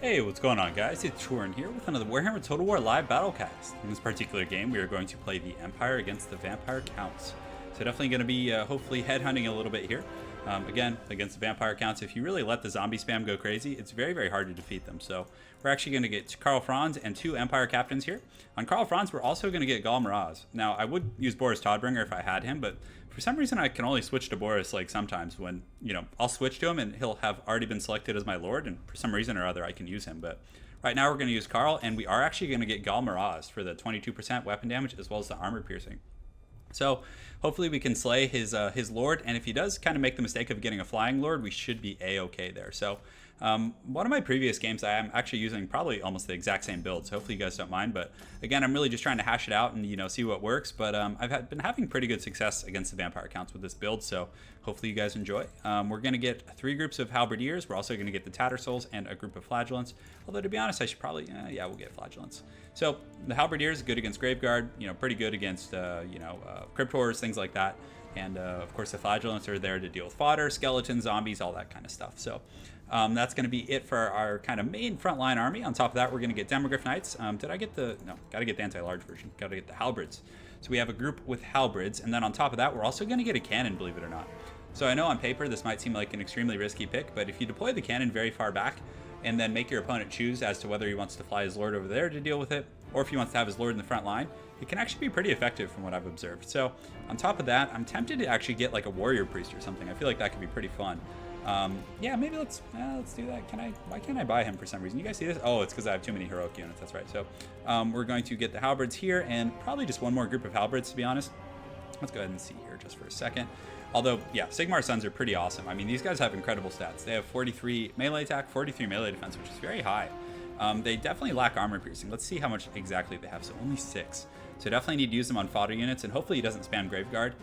Hey, what's going on, guys? It's Turin here with another Warhammer Total War live battlecast. In this particular game, we are going to play the Empire against the Vampire Counts. So definitely going to be hopefully headhunting a little bit here. Again, against the Vampire Counts, if you really let the zombie spam go crazy, it's very, very hard to defeat them. So we're actually going to get Karl Franz and 2 Empire Captains here. On Karl Franz, we're also going to get Gal Maraz. Now, I would use Boris Todbringer if I had him, but for some reason I can only switch to Boris like sometimes when, I'll switch to him and he'll have already been selected as my lord, and for some reason or other I can use him. But right now we're going to use Karl, and we are actually going to get Gal Maraz for the 22% weapon damage as well as the armor piercing. So hopefully we can slay his lord, and if he does kind of make the mistake of getting a flying lord, we should be a-okay there. So one of my previous games, I am actually using probably almost the exact same build, so hopefully you guys don't mind. But again, I'm really just trying to hash it out and see what works. But been having pretty good success against the Vampire Counts with this build, so hopefully you guys enjoy. We're going to get 3 groups of Halberdiers. We're also going to get the Tattersouls and a group of Flagellants. Although to be honest, I should probably, yeah, we'll get Flagellants. So the Halberdiers, good against Graveguard, pretty good against, Cryptors, things like that. And of course the Flagellants are there to deal with fodder, skeletons, zombies, all that kind of stuff. So that's going to be it for our kind of main frontline army. On top of that, we're going to get Demogryph Knights. Did I get the... No, got to get the anti-large version. Got to get the Halberds. So we have a group with Halberds. And then on top of that, we're also going to get a cannon, believe it or not. So I know on paper this might seem like an extremely risky pick, but if you deploy the cannon very far back and then make your opponent choose as to whether he wants to fly his lord over there to deal with it, or if he wants to have his lord in the front line, it can actually be pretty effective from what I've observed. So on top of that, I'm tempted to actually get like a warrior priest or something. I feel like that could be pretty fun. Yeah, maybe let's do that. Why can't I buy him for some reason? You guys see this? Oh, it's because I have too many heroic units. That's right. So we're going to get the Halberds here and probably just one more group of Halberds, to be honest. Let's go ahead and see here just for a second. Although, yeah, Sigmar Sons are pretty awesome. I mean, these guys have incredible stats. They have 43 melee attack, 43 melee defense, which is very high. They definitely lack armor piercing. Let's see how much exactly they have. So only 6. So definitely need to use them on fodder units, and hopefully he doesn't spam Graveguard.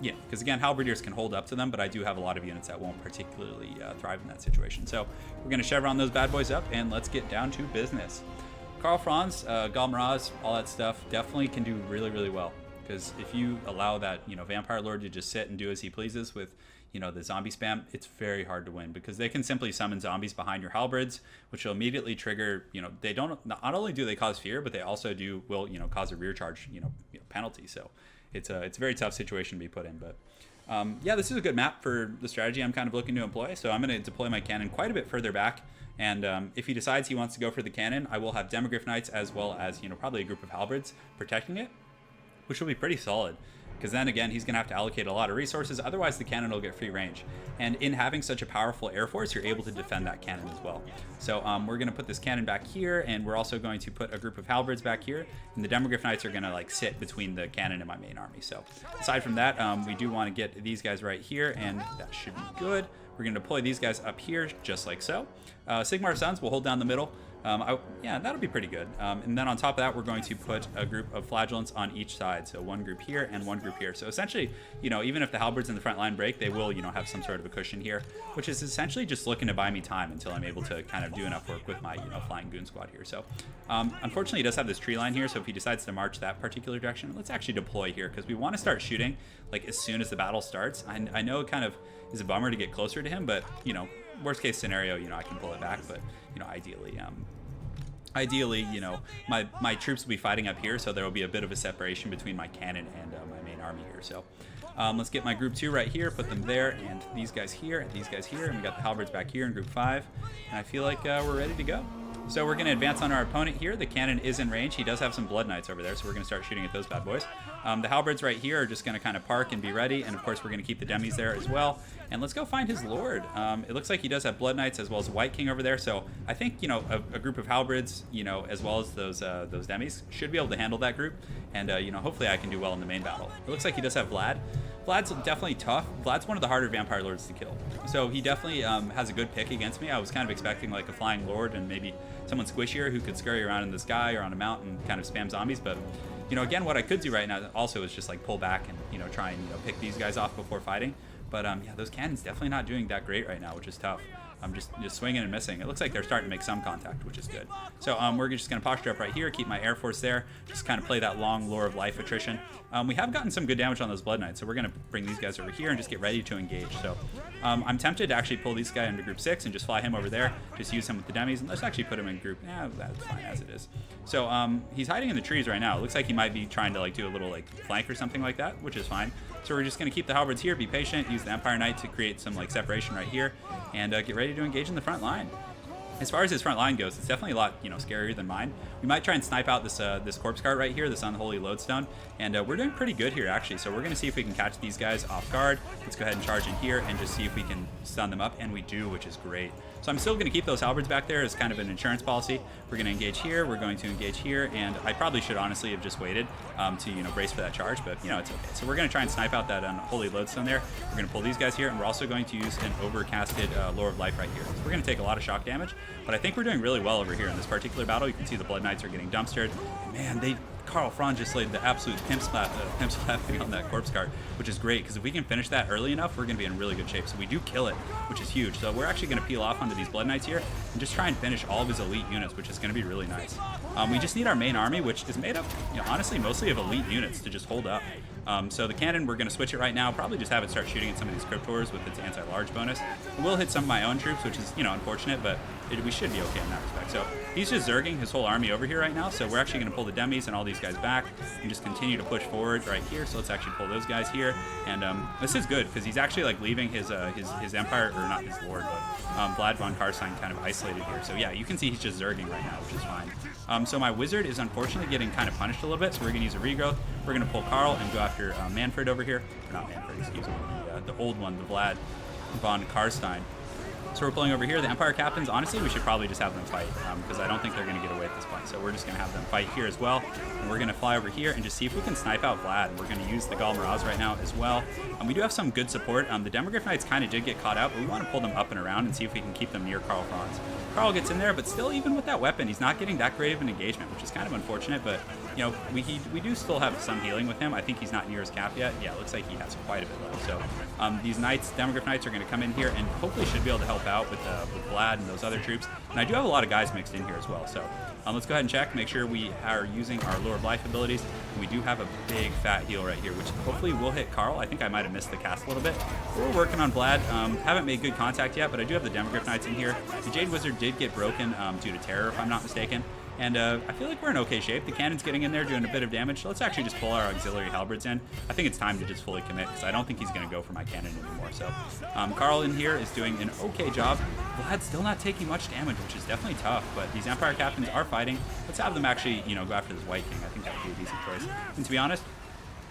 Yeah, because again, Halberdiers can hold up to them, but I do have a lot of units that won't particularly thrive in that situation. So we're going to chevron those bad boys up, and let's get down to business. Karl Franz, Gal Maraz, all that stuff definitely can do really, really well. Because if you allow that, Vampire Lord to just sit and do as he pleases with, the zombie spam, it's very hard to win because they can simply summon zombies behind your Halberds, which will immediately trigger, they don't, not only do they cause fear, but they also will, cause a rear charge, penalty. So it's a very tough situation to be put in. But yeah, this is a good map for the strategy I'm kind of looking to employ. So I'm going to deploy my cannon quite a bit further back. And if he decides he wants to go for the cannon, I will have Demogryph Knights as well as, probably a group of Halberds protecting it, which will be pretty solid, because then again he's going to have to allocate a lot of resources, otherwise the cannon will get free range. And in having such a powerful air force, you're able to defend that cannon as well. So we're going to put this cannon back here, and we're also going to put a group of Halberds back here, and the Demogryph Knights are going to sit between the cannon and my main army. So aside from that, we do want to get these guys right here, and that should be good. We're going to deploy these guys up here just like so. Sigmar Sons will hold down the middle. Yeah, that'll be pretty good. And then on top of that, we're going to put a group of Flagellants on each side. So one group here and one group here. So essentially, even if the Halberds in the front line break, they will, have some sort of a cushion here, which is essentially just looking to buy me time until I'm able to kind of do enough work with my, flying goon squad here. So unfortunately, he does have this tree line here. So if he decides to march that particular direction, let's actually deploy here because we want to start shooting like as soon as the battle starts. I know it kind of is a bummer to get closer to him, but, worst case scenario, I can pull it back, but ideally, my troops will be fighting up here, so there will be a bit of a separation between my cannon and my main army here. So let's get my group 2 right here, put them there, and these guys here, and these guys here, and we got the Halberds back here in group 5, and I feel like we're ready to go. So we're going to advance on our opponent here. The cannon is in range. He does have some Blood Knights over there, so we're going to start shooting at those bad boys. The Halberds right here are just going to kind of park and be ready, and of course we're going to keep the Demis there as well. And let's go find his lord. It looks like he does have Blood Knights as well as a White King over there, so I think, a group of Halberds, as well as those Demis should be able to handle that group, and, hopefully I can do well in the main battle. It looks like he does have Vlad. Vlad's definitely tough. Vlad's one of the harder Vampire Lords to kill. So he definitely has a good pick against me. I was kind of expecting like a Flying Lord and maybe someone squishier who could scurry around in the sky or on a mountain and kind of spam zombies. But, again, what I could do right now also is just like pull back and, try and pick these guys off before fighting. But, yeah, those cannons definitely not doing that great right now, which is tough. I'm just swinging and missing. It looks like they're starting to make some contact, which is good. So we're just going to posture up right here, keep my Air Force there, just kind of play that long Lore of Life attrition. We have gotten some good damage on those Blood Knights, so we're going to bring these guys over here and just get ready to engage. So I'm tempted to actually pull this guy into group 6 and just fly him over there, just use him with the demis, and let's actually put him in group, yeah, that's fine as it is. So he's hiding in the trees right now. It looks like he might be trying to like do a little like flank or something like that, which is fine. So we're just going to keep the halberds here, be patient, use the Empire Knight to create some like separation right here, and get ready to engage in the front line. As far as his front line goes, it's definitely a lot, scarier than mine. We might try and snipe out this corpse cart right here, this unholy lodestone, and we're doing pretty good here actually. So we're going to see if we can catch these guys off guard. Let's go ahead and charge in here and just see if we can stun them up, and we do, which is great. So I'm still going to keep those halberds back there as kind of an insurance policy. We're going to engage here, we're going to engage here, and I probably should honestly have just waited to brace for that charge, but it's okay. So we're going to try and snipe out that unholy lodestone there. We're going to pull these guys here, and we're also going to use an overcasted Lore of Life right here. So we're going to take a lot of shock damage, but I think we're doing really well over here in this particular battle. You can see the Blood Knights are getting dumpstered. Man, Karl Franz just laid the absolute pimp slapping on that corpse cart, which is great, because if we can finish that early enough, we're going to be in really good shape. So we do kill it, which is huge. So we're actually going to peel off onto these Blood Knights here and just try and finish all of his elite units, which is going to be really nice. We just need our main army, which is made up, honestly, mostly of elite units to just hold up. So the cannon, we're going to switch it right now, probably just have it start shooting at some of these Cryptors with its anti-large bonus. It will hit some of my own troops, which is, unfortunate, but we should be okay in that respect. So he's just zerging his whole army over here right now, so we're actually going to pull the demis and all these guys back and just continue to push forward right here. So let's actually pull those guys here, and this is good because he's actually like leaving his empire, or not his lord, but Vlad von Karstein kind of isolated here. So yeah, you can see he's just zerging right now, which is fine. So my wizard is unfortunately getting kind of punished a little bit, so we're going to use a regrowth. We're going to pull Karl and go after Manfred over here, or not Manfred, excuse me, the old one, the Vlad von Karstein. So we're pulling over here. The Empire Captains, honestly, we should probably just have them fight, because I don't think they're going to get away at this point. So we're just going to have them fight here as well. And we're going to fly over here and just see if we can snipe out Vlad. We're going to use the Gal Maraz right now as well. We do have some good support. The Demogryph Knights kind of did get caught out, but we want to pull them up and around and see if we can keep them near Karl Franz. Karl gets in there, but still, even with that weapon, he's not getting that great of an engagement, which is kind of unfortunate, but we do still have some healing with him. I think he's not near his cap yet. Yeah, it looks like he has quite a bit left. So these Knights, Demogryph Knights, are going to come in here and hopefully should be able to help out with Vlad and those other troops. And I do have a lot of guys mixed in here as well. So let's go ahead and check, make sure we are using our Lore of Life abilities. And we do have a big fat heal right here, which hopefully will hit Karl. I think I might have missed the cast a little bit. We're working on Vlad. Haven't made good contact yet, but I do have the Demogryph Knights in here. The Jade Wizard did get broken due to terror, if I'm not mistaken. And I feel like we're in okay shape. The cannon's getting in there, doing a bit of damage. So let's actually just pull our auxiliary halberds in. I think it's time to just fully commit, because I don't think he's going to go for my cannon anymore. So Karl in here is doing an okay job. Vlad's still not taking much damage, which is definitely tough. But these Empire Captains are fighting. Let's have them actually, go after this White King. I think that would be a decent choice. And to be honest,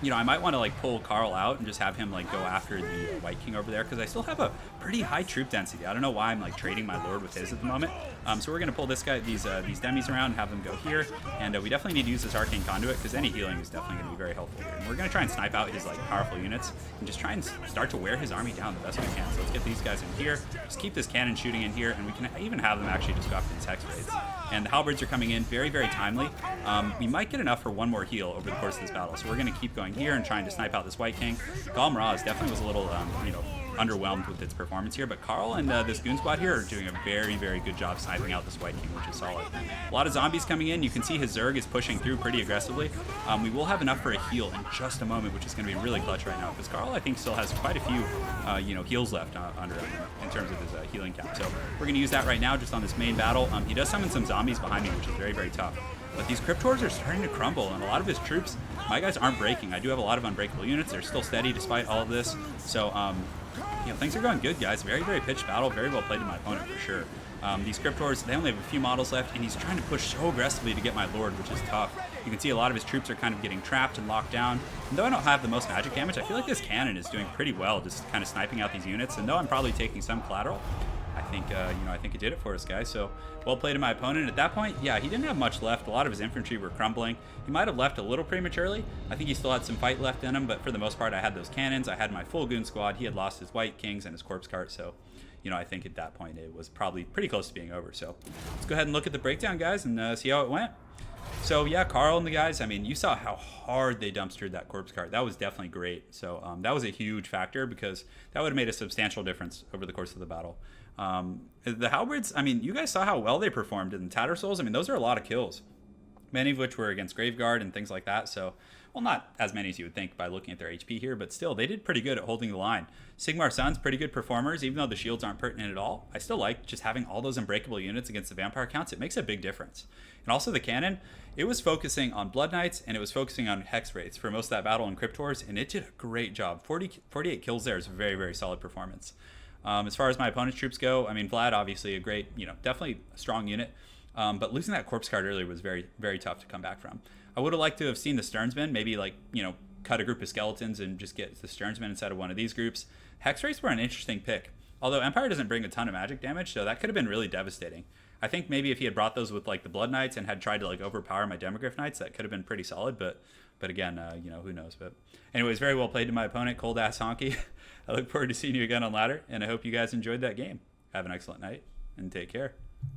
I might want to like pull Karl out and just have him like go after the White King over there, because I still have a pretty high troop density. I don't know why I'm like trading my lord with his at the moment. So we're gonna pull this guy, these demis around, and have them go here, and we definitely need to use this arcane conduit, because any healing is definitely gonna be very helpful here. And we're gonna try and snipe out his like powerful units and just try and start to wear his army down the best we can. So let's get these guys in here, just keep this cannon shooting in here, and we can even have them actually just go after these hex raids. And the halberds are coming in very, very timely. We might get enough for one more heal over the course of this battle, so we're gonna keep going here and trying to snipe out this White King. Gal Maraz definitely was a little, underwhelmed with its performance here, but Karl and this Goon Squad here are doing a very, very good job sniping out this White King, which is solid. A lot of zombies coming in. You can see his Zerg is pushing through pretty aggressively. We will have enough for a heal in just a moment, which is going to be really clutch right now, because Karl, I think, still has quite a few, heals left under him in terms of his healing cap. So we're going to use that right now just on this main battle. He does summon some zombies behind me, which is very, very tough. But these Cryptors are starting to crumble, and a lot of his troops, my guys aren't breaking. I do have a lot of unbreakable units. They're still steady despite all of this. So, things are going good, guys. Very, very pitched battle. Very well played to my opponent, for sure. These Cryptors, they only have a few models left, and he's trying to push so aggressively to get my Lord, which is tough. You can see a lot of his troops are kind of getting trapped and locked down. And though I don't have the most magic damage, I feel like this cannon is doing pretty well, just kind of sniping out these units. And though I'm probably taking some collateral, I think it did it for us, guys. So well played to my opponent. At that point, yeah, he didn't have much left. A lot of his infantry were crumbling. He might have left a little prematurely. I think he still had some fight left in him, but for the most part, I had those cannons. I had my full Goon Squad. He had lost his White Kings and his corpse cart. So, I think at that point, it was probably pretty close to being over. So let's go ahead and look at the breakdown, guys, and see how it went. So yeah, Karl and the guys, I mean, you saw how hard they dumpstered that corpse cart. That was definitely great. So that was a huge factor, because that would have made a substantial difference over the course of the battle. The halberds, I mean, you guys saw how well they performed in Tattersouls. I mean, those are a lot of kills, many of which were against Graveguard and things like that. So, well, not as many as you would think by looking at their HP here, but still, they did pretty good at holding the line. Sigmar Sun's pretty good performers, even though the shields aren't pertinent at all. I still like just having all those unbreakable units against the vampire counts. It makes a big difference. And also the cannon, it was focusing on Blood Knights and it was focusing on Hex Wraiths for most of that battle in Cryptors, and it did a great job. 48 kills there is a very, very solid performance. As far as my opponent's troops go, I mean, Vlad, obviously a great, definitely a strong unit. But losing that corpse card earlier was very, very tough to come back from. I would have liked to have seen the Sternsmen, maybe cut a group of skeletons and just get the Sternsmen instead of one of these groups. Hex Wraiths were an interesting pick. Although Empire doesn't bring a ton of magic damage, so that could have been really devastating. I think maybe if he had brought those with the Blood Knights and had tried to overpower my Demogryph Knights, that could have been pretty solid. But again, who knows? But anyways, very well played to my opponent, Cold Ass Honky. I look forward to seeing you again on ladder, and I hope you guys enjoyed that game. Have an excellent night and take care.